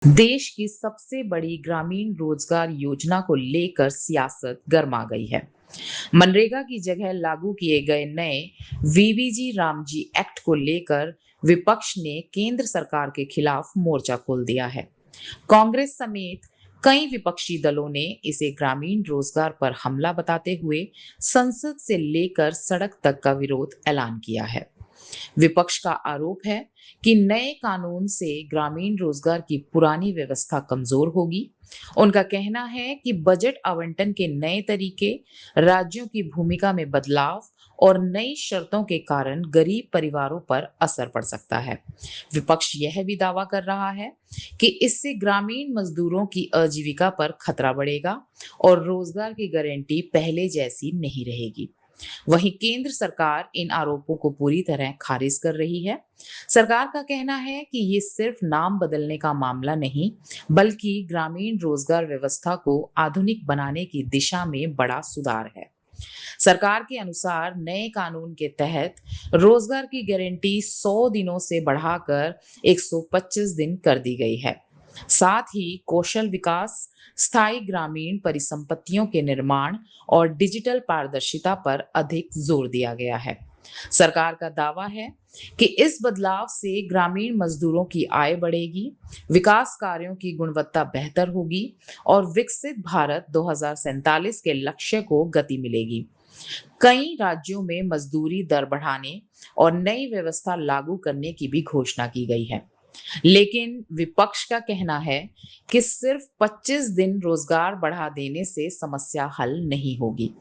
देश की सबसे बड़ी ग्रामीण रोजगार योजना को लेकर सियासत गर्मा गई है। मनरेगा की जगह लागू किए गए नए वीबीजी रामजी एक्ट को लेकर विपक्ष ने केंद्र सरकार के खिलाफ मोर्चा खोल दिया है। कांग्रेस समेत कई विपक्षी दलों ने इसे ग्रामीण रोजगार पर हमला बताते हुए संसद से लेकर सड़क तक का विरोध ऐलान किया है। विपक्ष का आरोप है कि नए कानून से ग्रामीण रोजगार की पुरानी व्यवस्था कमजोर होगी। उनका कहना है कि बजट आवंटन के नए तरीके, राज्यों की भूमिका में बदलाव और नई शर्तों के कारण गरीब परिवारों पर असर पड़ सकता है। विपक्ष यह भी दावा कर रहा है कि इससे ग्रामीण मजदूरों की आजीविका पर खतरा बढ़ेगा और रोजगार की गारंटी पहले जैसी नहीं रहेगी। वहीं केंद्र सरकार इन आरोपों को पूरी तरह खारिज कर रही है। सरकार का कहना है कि ये सिर्फ नाम बदलने का मामला नहीं, बल्कि ग्रामीण रोजगार व्यवस्था को आधुनिक बनाने की दिशा में बड़ा सुधार है। सरकार के अनुसार नए कानून के तहत रोजगार की गारंटी 100 दिनों से बढ़ाकर 125 दिन कर दी गई है। साथ ही कौशल विकास, स्थायी ग्रामीण परिसंपत्तियों के निर्माण और डिजिटल पारदर्शिता पर अधिक जोर दिया गया है। सरकार का दावा है कि इस बदलाव से ग्रामीण मजदूरों की आय बढ़ेगी, विकास कार्यों की गुणवत्ता बेहतर होगी और विकसित भारत 2047 के लक्ष्य को गति मिलेगी। कई राज्यों में मजदूरी दर बढ़ाने और नई व्यवस्था लागू करने की भी घोषणा की गई है। लेकिन विपक्ष का कहना है कि सिर्फ 25 दिन रोजगार बढ़ा देने से समस्या हल नहीं होगी।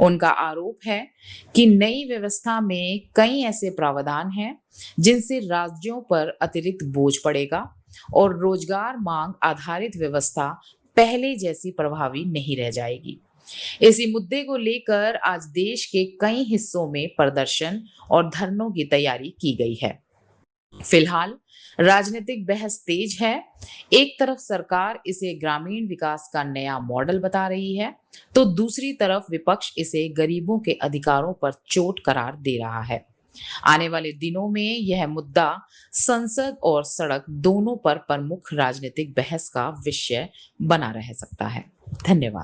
उनका आरोप है कि नई व्यवस्था में कई ऐसे प्रावधान हैं जिनसे राज्यों पर अतिरिक्त बोझ पड़ेगा और रोजगार मांग आधारित व्यवस्था पहले जैसी प्रभावी नहीं रह जाएगी। इसी मुद्दे को लेकर आज देश के कई हिस्सों में प्रदर्शन और धरनों की तैयारी की गई है। फिलहाल राजनीतिक बहस तेज है। एक तरफ सरकार इसे ग्रामीण विकास का नया मॉडल बता रही है, तो दूसरी तरफ विपक्ष इसे गरीबों के अधिकारों पर चोट करार दे रहा है। आने वाले दिनों में यह मुद्दा संसद और सड़क दोनों पर प्रमुख राजनीतिक बहस का विषय बना रह सकता है। धन्यवाद।